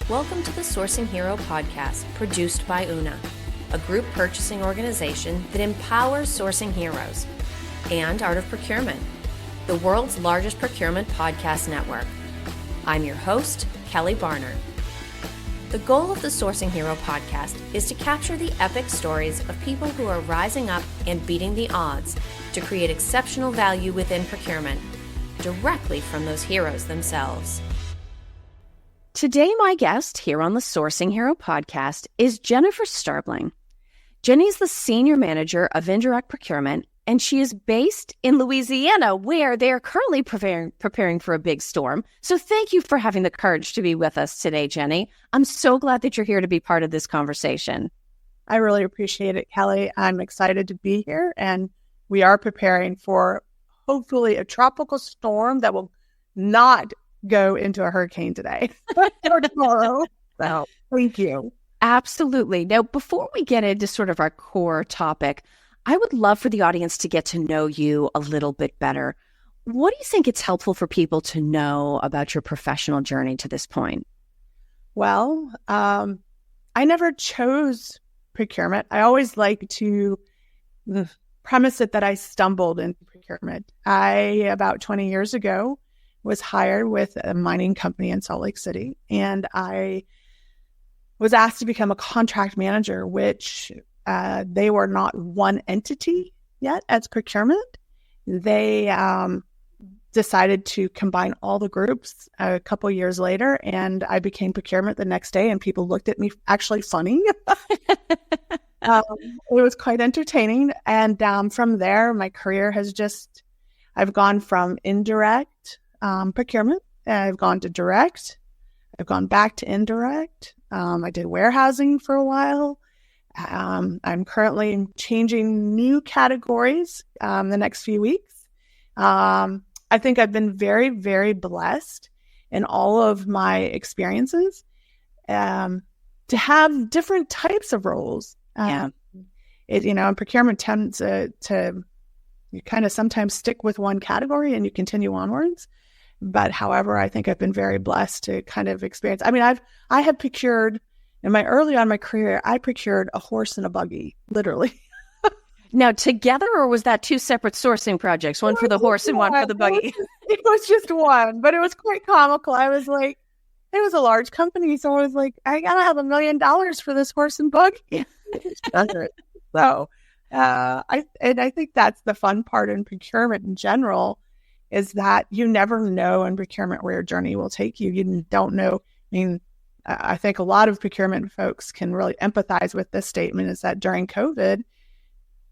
Welcome to the Sourcing Hero podcast, produced by Una, a group purchasing organization that empowers sourcing heroes, and Art of Procurement, the world's largest procurement podcast network. I'm your host, Kelly Barner. The goal of the Sourcing Hero podcast is to capture the epic stories of people who are rising up and beating the odds to create exceptional value within procurement, directly from those heroes themselves. Today, my guest here on the Sourcing Hero podcast is Jennifer Sterbling. Jenny's the Senior Manager of Indirect Procurement, and she is based in Louisiana, where they are currently preparing for a big storm. So thank you for having the courage to be with us today, Jenny. I'm so glad that you're here to be part of this conversation. I really appreciate it, Kelly. I'm excited to be here, and we are preparing for hopefully a tropical storm that will not go into a hurricane today or tomorrow. So thank you. Absolutely. Now, before we get into sort of our core topic, I would love for the audience to get to know you a little bit better. What do you think it's helpful for people to know about your professional journey to this point? Well, I never chose procurement. I always like to premise it that I stumbled into procurement. About 20 years ago, was hired with a mining company in Salt Lake City, and I was asked to become a contract manager, which they were not one entity yet as procurement. They decided to combine all the groups a couple years later, and I became procurement the next day, and people looked at me actually funny. It was quite entertaining. And from there, my career has I've gone from indirect procurement, I've gone to direct, I've gone back to indirect. I did warehousing for a while. I'm currently changing new categories the next few weeks. I think I've been very, very blessed in all of my experiences to have different types of roles. And procurement tends to you kind of sometimes stick with one category and you continue onwards. But however, I think I've been very blessed to kind of experience. I mean, I have procured early on in my career, I procured a horse and a buggy, literally. Now, together, or was that two separate sourcing projects? One for the horse and one for the buggy? It was just one, but it was quite comical. I was like, it was a large company, so I was like, I gotta have $1 million for this horse and buggy. So, I think that's the fun part in procurement in general, is that you never know in procurement where your journey will take you. You don't know. I mean, I think a lot of procurement folks can really empathize with this statement, is that during COVID,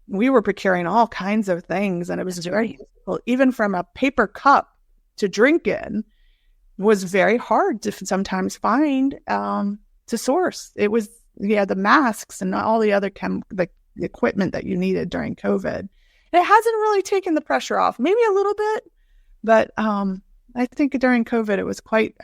we were procuring all kinds of things, and it was very difficult. Even from a paper cup to drink in was very hard to sometimes find to source. It was, the masks and all the other the equipment that you needed during COVID. And it hasn't really taken the pressure off, maybe a little bit, but I think during COVID, it was quite,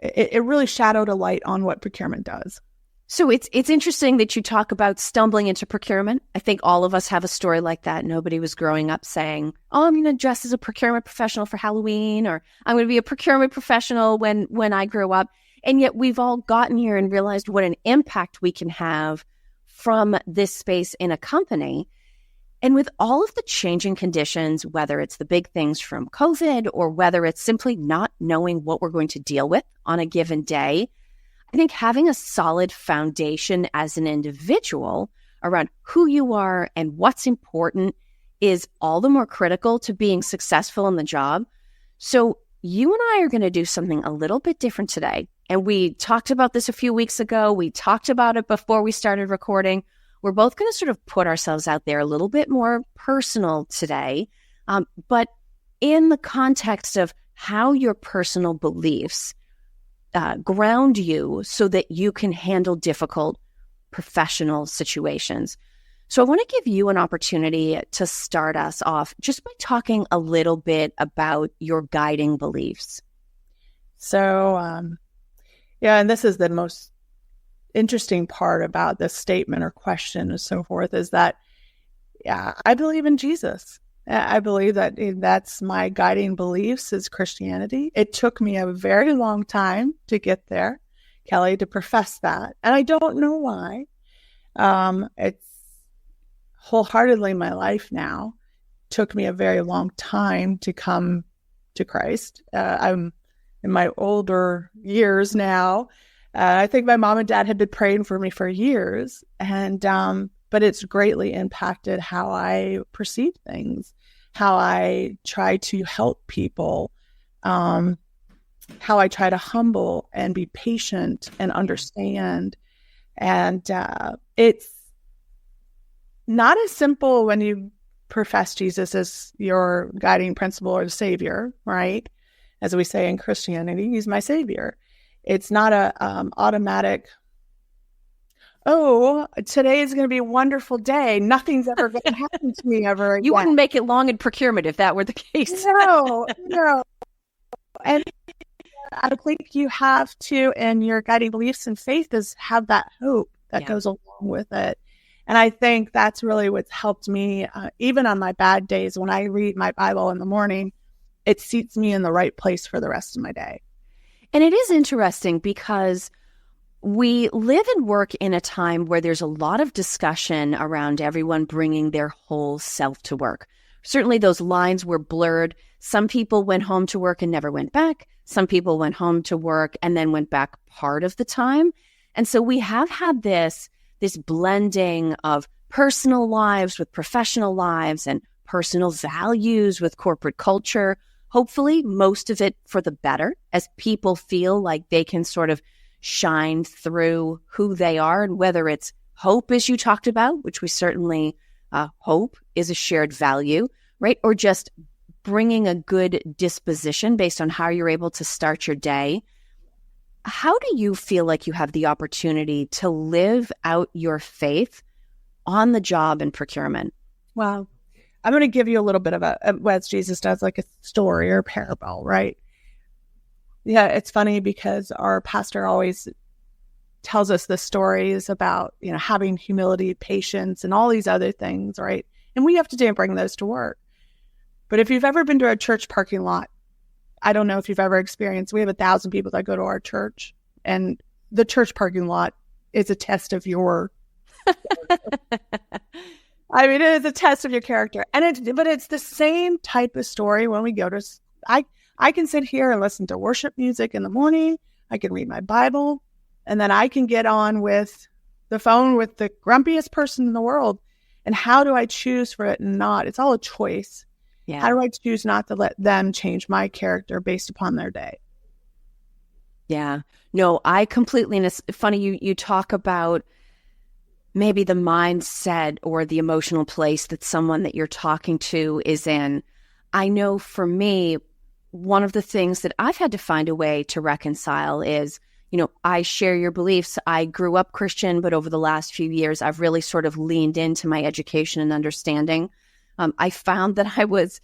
it really shadowed a light on what procurement does. So it's interesting that you talk about stumbling into procurement. I think all of us have a story like that. Nobody was growing up saying, oh, I'm going to dress as a procurement professional for Halloween, or I'm going to be a procurement professional when I grow up. And yet we've all gotten here and realized what an impact we can have from this space in a company. And with all of the changing conditions, whether it's the big things from COVID or whether it's simply not knowing what we're going to deal with on a given day, I think having a solid foundation as an individual around who you are and what's important is all the more critical to being successful in the job. So you and I are going to do something a little bit different today. And we talked about this a few weeks ago. We talked about it before we started recording. We're both going to sort of put ourselves out there a little bit more personal today, but in the context of how your personal beliefs ground you so that you can handle difficult professional situations. So I want to give you an opportunity to start us off just by talking a little bit about your guiding beliefs. So, and this is the most interesting part about this statement or question and so forth, is that I believe in Jesus. I believe that that's my guiding beliefs is Christianity. It took me a very long time to get there, Kelly, to profess that. And I don't know why. It's wholeheartedly my life now. Took me a very long time to come to Christ. I'm in my older years now. I think my mom and dad had been praying for me for years, and but it's greatly impacted how I perceive things, how I try to help people, how I try to humble and be patient and understand. And it's not as simple when you profess Jesus as your guiding principle or the savior, right? As we say in Christianity, he's my savior. It's not a automatic, oh, today is going to be a wonderful day. Nothing's ever going to happen to me ever again. You wouldn't make it long in procurement if that were the case. No. And I think you have to, and your guiding beliefs and faith is have that hope that goes along with it. And I think that's really what's helped me, even on my bad days, when I read my Bible in the morning, it seats me in the right place for the rest of my day. And it is interesting because we live and work in a time where there's a lot of discussion around everyone bringing their whole self to work. Certainly those lines were blurred. Some people went home to work and never went back. Some people went home to work and then went back part of the time. And so we have had this blending of personal lives with professional lives and personal values with corporate culture. Hopefully, most of it for the better, as people feel like they can sort of shine through who they are, and whether it's hope, as you talked about, which we certainly hope is a shared value, right? Or just bringing a good disposition based on how you're able to start your day. How do you feel like you have the opportunity to live out your faith on the job in procurement? Well, I'm going to give you a little bit of as Jesus does, like a story or a parable, right? Yeah, it's funny because our pastor always tells us the stories about, having humility, patience, and all these other things, right? And we have to bring those to work. But if you've ever been to a church parking lot, I don't know if you've ever experienced, we have 1,000 people that go to our church, and the church parking lot is a test of your it is a test of your character. But it's the same type of story when we go to, I can sit here and listen to worship music in the morning. I can read my Bible, and then I can get on with the phone with the grumpiest person in the world. And how do I choose for it and not? It's all a choice. Yeah. How do I choose not to let them change my character based upon their day? Yeah. No, I completely, and it's funny, you talk about maybe the mindset or the emotional place that someone that you're talking to is in. I know for me, one of the things that I've had to find a way to reconcile is, I share your beliefs. I grew up Christian, but over the last few years, I've really sort of leaned into my education and understanding. I found that I was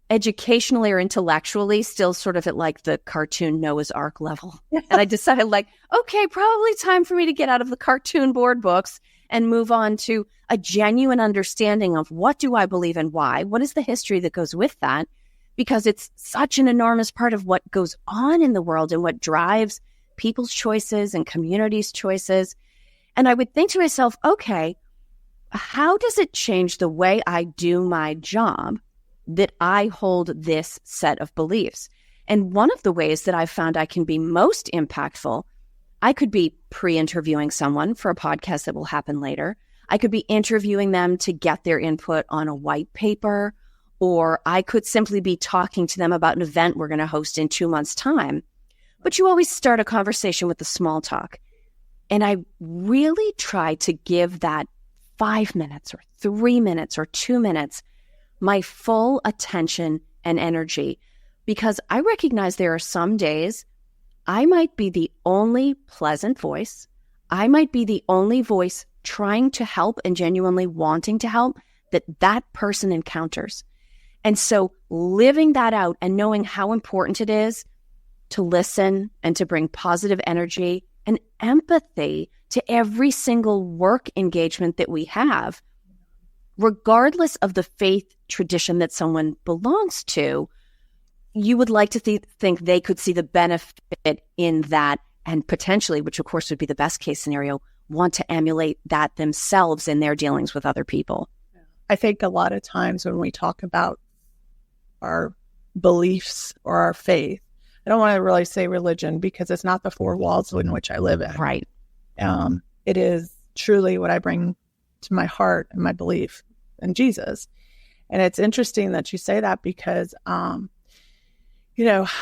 educationally or intellectually still sort of at like the cartoon Noah's Ark level. And I decided okay, probably time for me to get out of the cartoon board books and move on to a genuine understanding of what do I believe and why? What is the history that goes with that? Because it's such an enormous part of what goes on in the world and what drives people's choices and communities' choices. And I would think to myself, okay, how does it change the way I do my job that I hold this set of beliefs? And one of the ways that I've found I can be most impactful, I could be pre-interviewing someone for a podcast that will happen later. I could be interviewing them to get their input on a white paper, or I could simply be talking to them about an event we're going to host in 2 months' time. But you always start a conversation with the small talk. And I really try to give that 5 minutes or 3 minutes or 2 minutes my full attention and energy, because I recognize there are some days I might be the only pleasant voice. I might be the only voice trying to help and genuinely wanting to help that person encounters. And so living that out and knowing how important it is to listen and to bring positive energy and empathy to every single work engagement that we have, regardless of the faith tradition that someone belongs to, you would like to think they could see the benefit in that, and potentially, which of course would be the best case scenario, want to emulate that themselves in their dealings with other people. I think a lot of times when we talk about our beliefs or our faith, I don't want to really say religion because it's not the four walls in which I live in. Right. It is truly what I bring to my heart and my belief in Jesus. And it's interesting that you say that because, a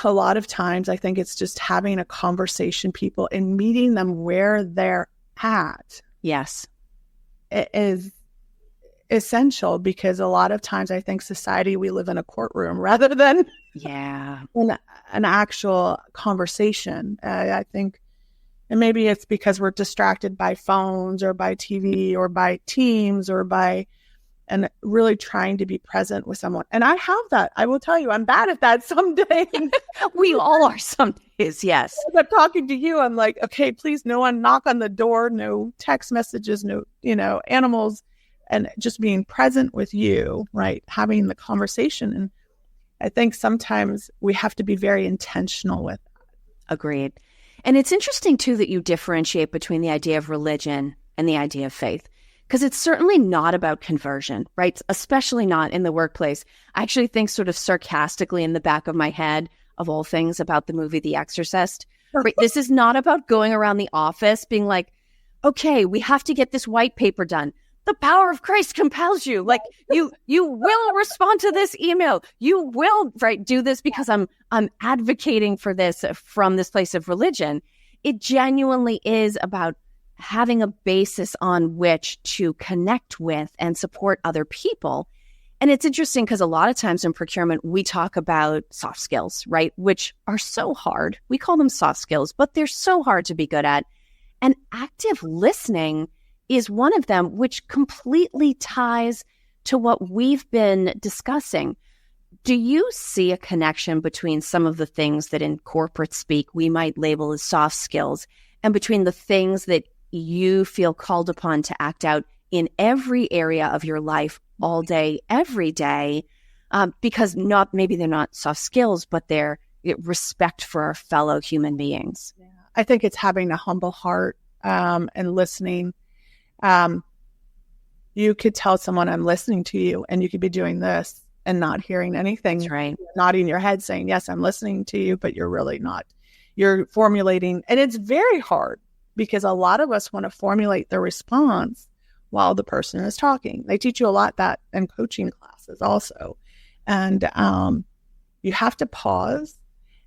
lot of times I think it's just having a conversation, people, and meeting them where they're at. Yes. It is essential because a lot of times I think society, we live in a courtroom rather than an actual conversation. I think, and maybe it's because we're distracted by phones or by TV or by Teams and really trying to be present with someone. And I have that. I will tell you, I'm bad at that some days. We all are some days, yes. As I'm talking to you, I'm like, okay, please, no one knock on the door, no text messages, no, animals, and just being present with you, right? Having the conversation. And I think sometimes we have to be very intentional with that. Agreed. And it's interesting, too, that you differentiate between the idea of religion and the idea of faith, because it's certainly not about conversion, right? Especially not in the workplace. I actually think sort of sarcastically in the back of my head, of all things, about the movie The Exorcist. Right? This is not about going around the office being like, okay, we have to get this white paper done. The power of Christ compels you. Like you will respond to this email. You will, right, do this because I'm advocating for this from this place of religion. It genuinely is about having a basis on which to connect with and support other people. And it's interesting because a lot of times in procurement, we talk about soft skills, right, which are so hard. We call them soft skills, but they're so hard to be good at. And active listening is one of them, which completely ties to what we've been discussing. Do you see a connection between some of the things that in corporate speak we might label as soft skills and between the things that you feel called upon to act out in every area of your life all day, every day, because maybe they're not soft skills, but they're respect for our fellow human beings? Yeah. I think it's having a humble heart and listening. You could tell someone, I'm listening to you, and you could be doing this and not hearing anything. That's right. Nodding your head saying, yes, I'm listening to you, but you're really not. You're formulating. And it's very hard because a lot of us want to formulate the response while the person is talking. They teach you a lot that in coaching classes also. And you have to pause,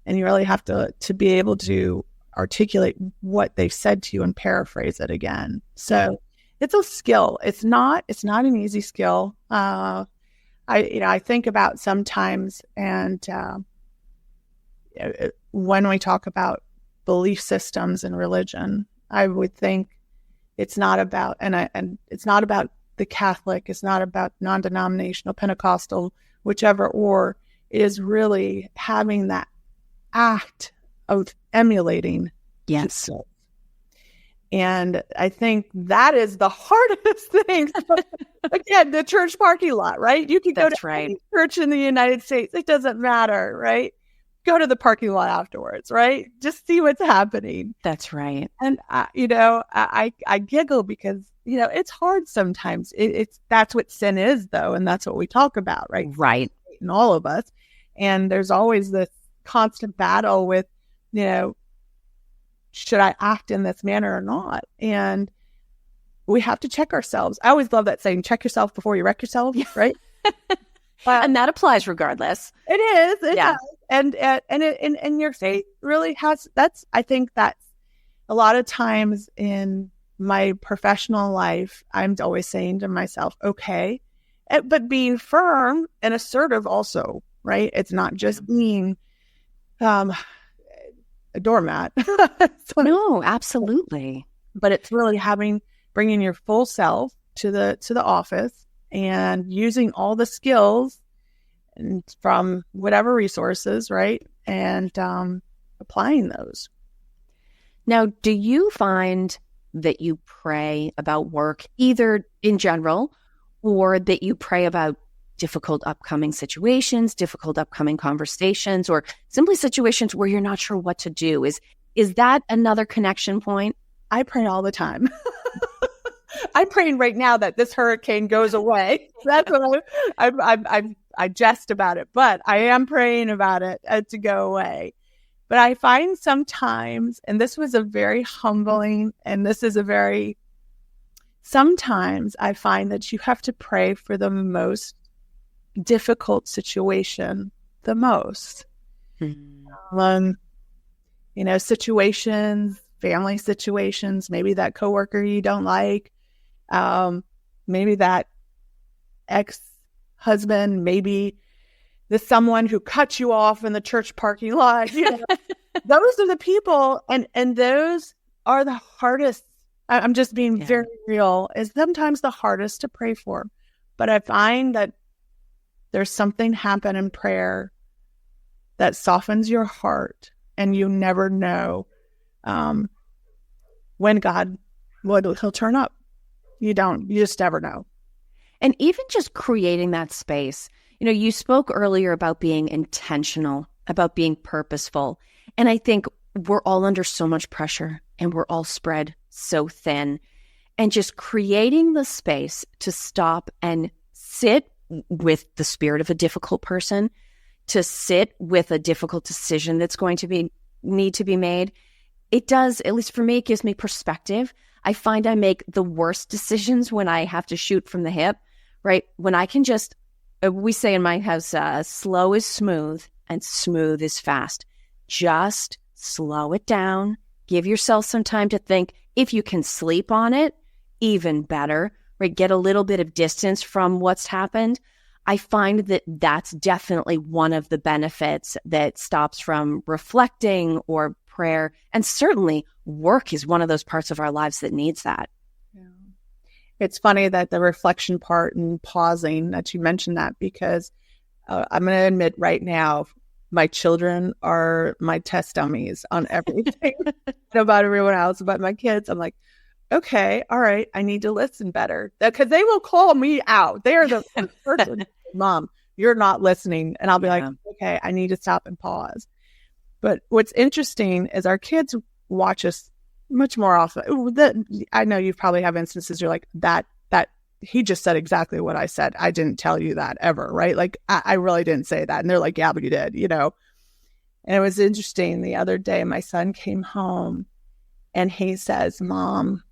and you really have to be able to articulate what they've said to you and paraphrase it again. So it's a skill. It's not an easy skill. I think about sometimes, and when we talk about belief systems and religion, I would think it's not about, and it's not about the Catholic, it's not about non-denominational, Pentecostal, whichever, or it is really having that act of emulating. Yes. Yourself. And I think that is the hardest thing. Again, the church parking lot, right? You can go to any church in the United States. It doesn't matter, right? Go to the parking lot afterwards, right? Just see what's happening. That's right. And, I giggle because, it's hard sometimes. That's what sin is, though. And that's what we talk about, right? Right. In all of us. And there's always this constant battle with, should I act in this manner or not? And we have to check ourselves. I always love that saying, check yourself before you wreck yourself, right? And that applies regardless. It is. It does. And your faith really has, I think that's a lot of times in my professional life, I'm always saying to myself, okay, but being firm and assertive also, right? It's not just being, a doormat. No, absolutely. But it's really bringing your full self to the office and using all the skills and from whatever resources, right? And applying those. Now, do you find that you pray about work either in general or that you pray about difficult upcoming situations, difficult upcoming conversations, or simply situations where you're not sure what to do? Is that another connection point? I pray all the time. I'm praying right now that this hurricane goes away. That's what I jest about it, but I am praying about it to go away. But I find sometimes, and this was a very humbling, and this is a very, sometimes I find that you have to pray for the most difficult situation the most. Situations, family situations, maybe that coworker you don't like, maybe that ex-husband, maybe the someone who cut you off in the church parking lot. Those are the people, and those are the hardest. I'm just being very real. Is sometimes the hardest to pray for, but I find that there's something happen in prayer that softens your heart, and you never know when God he'll turn up. You just never know. And even just creating that space, you spoke earlier about being intentional, about being purposeful. And I think we're all under so much pressure and we're all spread so thin. And just creating the space to stop and sit with the spirit of a difficult person, to sit with a difficult decision that's going to need to be made. It does, at least for me, it gives me perspective. I find I make the worst decisions when I have to shoot from the hip, right? When I can just, we say in my house, slow is smooth and smooth is fast. Just slow it down. Give yourself some time to think. If you can sleep on it, even better, right? Get a little bit of distance from what's happened. I find that that's definitely one of the benefits that stops from reflecting or prayer. And certainly work is one of those parts of our lives that needs that. Yeah. It's funny that the reflection part and pausing that you mentioned that, because I'm going to admit right now, my children are my test dummies on everything. About everyone else, about my kids. I'm like, okay, all right, I need to listen better, because they will call me out. They are the person, Mom, you're not listening. And I'll be like, okay, I need to stop and pause. But what's interesting is our kids watch us much more often. I know you probably have instances you're like, that he just said exactly what I said. I didn't tell you that ever, right? Like, I really didn't say that. And they're like, yeah, but you did, And it was interesting. The other day, my son came home and he says, Mom,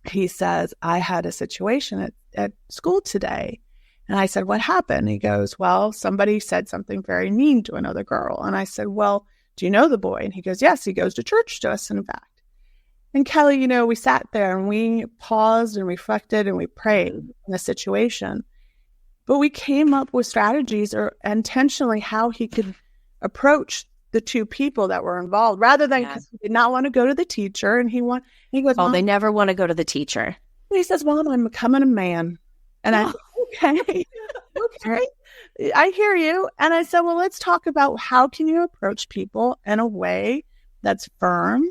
I had a situation at school today. And I said, what happened? He goes, well, somebody said something very mean to another girl. And I said, well, do you know the boy? And he goes, yes, he goes to church to us, in fact. And Kelly, we sat there and we paused and reflected and we prayed in the situation. But we came up with strategies or intentionally how he could approach the two people that were involved, rather than, because he did not want to go to the teacher. And he goes, oh, they never want to go to the teacher. He says, Mom, I'm becoming a man. And I said, okay, I hear you. And I said, well, let's talk about how can you approach people in a way that's firm,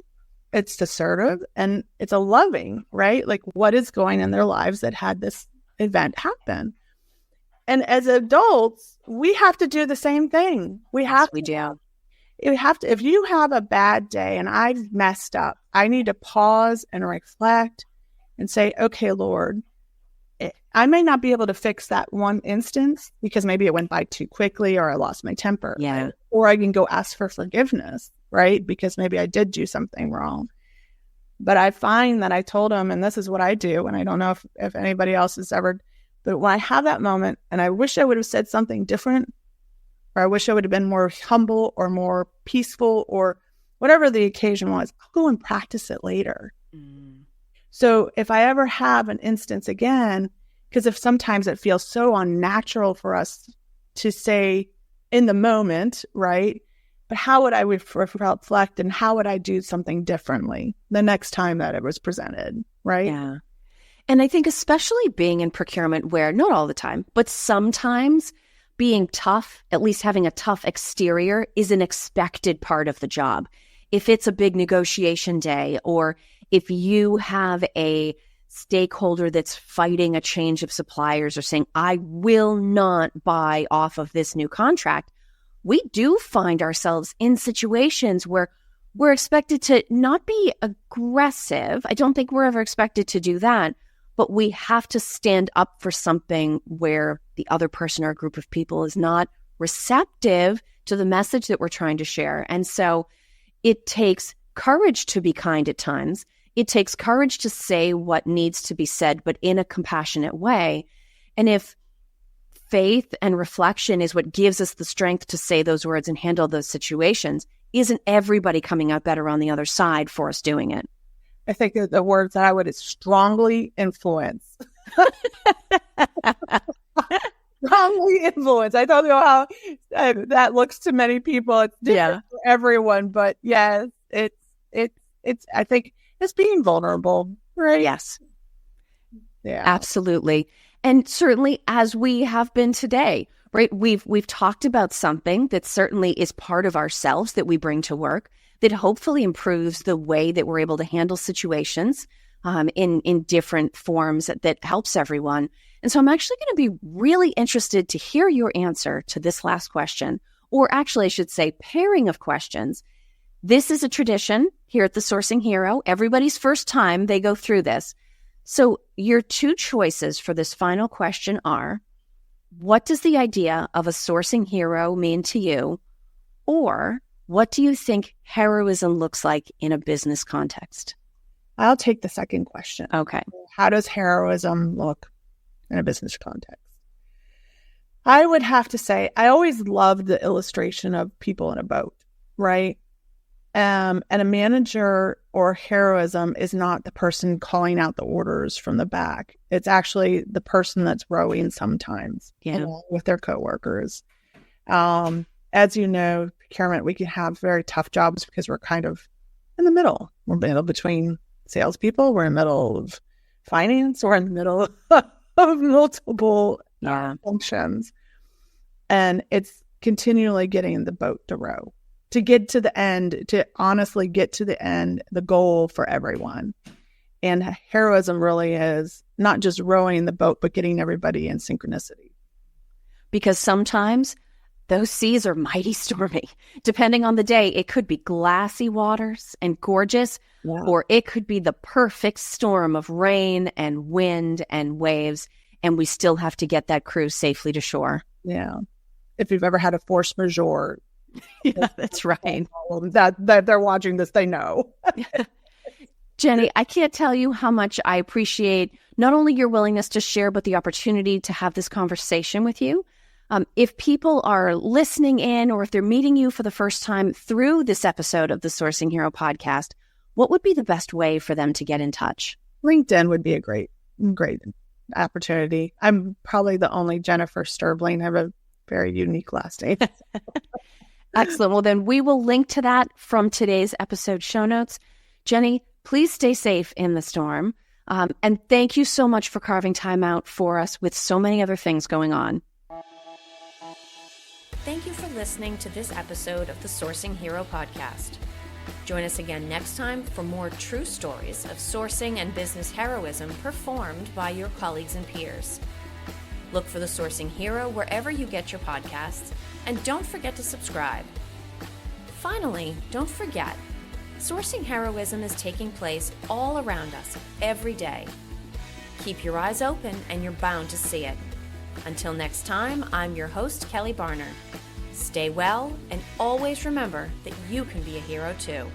it's assertive, and it's a loving, right? Like, what is going in their lives that had this event happen? And as adults, we have to do the same thing. We do. You have to, if you have a bad day and I've messed up, I need to pause and reflect and say, okay, Lord, I may not be able to fix that one instance because maybe it went by too quickly or I lost my temper. Yeah. Right? Or I can go ask for forgiveness, right? Because maybe I did do something wrong. But I find that I told him, and this is what I do, and I don't know if anybody else has ever, but when I have that moment and I wish I would have said something different, or I wish I would have been more humble or more peaceful or whatever the occasion was, I'll go and practice it later. So if I ever have an instance again, because if sometimes it feels so unnatural for us to say in the moment, right? But how would I reflect and how would I do something differently the next time that it was presented, right? Yeah. And I think especially being in procurement where, not all the time, but sometimes being tough, at least having a tough exterior, is an expected part of the job. If it's a big negotiation day, or if you have a stakeholder that's fighting a change of suppliers or saying, I will not buy off of this new contract, we do find ourselves in situations where we're expected to not be aggressive. I don't think we're ever expected to do that, but we have to stand up for something where the other person or a group of people is not receptive to the message that we're trying to share. And so it takes courage to be kind at times. It takes courage to say what needs to be said, but in a compassionate way. And if faith and reflection is what gives us the strength to say those words and handle those situations, isn't everybody coming out better on the other side for us doing it? I think that the words that I would strongly influence. Strongly influence. I don't know how that looks to many people. It's different for everyone, but yes, it's. I think it's being vulnerable, right? Yes. Yeah. Absolutely. And certainly as we have been today, right? We've talked about something that certainly is part of ourselves that we bring to work that hopefully improves the way that we're able to handle situations in different forms that helps everyone. And so I'm actually going to be really interested to hear your answer to this last question, or actually I should say pairing of questions. This is a tradition here at the Sourcing Hero. Everybody's first time they go through this. So your two choices for this final question are, what does the idea of a sourcing hero mean to you? Or what do you think heroism looks like in a business context? I'll take the second question. Okay. How does heroism look in a business context? I would have to say, I always loved the illustration of people in a boat, right? And a manager or heroism is not the person calling out the orders from the back. It's actually the person that's rowing sometimes along with their coworkers. As you know, procurement, we can have very tough jobs because we're kind of in the middle. We're in the middle between salespeople. We're in the middle of finance. We're in the middle of multiple functions. And it's continually getting the boat to row. To get to the end, to honestly get to the end, the goal for everyone. And heroism really is not just rowing the boat, but getting everybody in synchronicity. Because sometimes those seas are mighty stormy. Depending on the day, it could be glassy waters and gorgeous, or it could be the perfect storm of rain and wind and waves, and we still have to get that crew safely to shore. Yeah. If you've ever had a force majeure, yeah, that's right. That they're watching this, they know. Jenny, I can't tell you how much I appreciate not only your willingness to share, but the opportunity to have this conversation with you. If people are listening in, or if they're meeting you for the first time through this episode of the Sourcing Hero podcast, what would be the best way for them to get in touch? LinkedIn would be a great opportunity. I'm probably the only Jennifer Sterbling. I have a very unique last name. Excellent. Well, then we will link to that from today's episode show notes. Jenny, please stay safe in the storm. And thank you so much for carving time out for us with so many other things going on. Thank you for listening to this episode of the Sourcing Hero podcast. Join us again next time for more true stories of sourcing and business heroism performed by your colleagues and peers. Look for the Sourcing Hero wherever you get your podcasts, and don't forget to subscribe. Finally, don't forget, sourcing heroism is taking place all around us every day. Keep your eyes open and you're bound to see it. Until next time, I'm your host, Kelly Barner. Stay well, and always remember that you can be a hero too.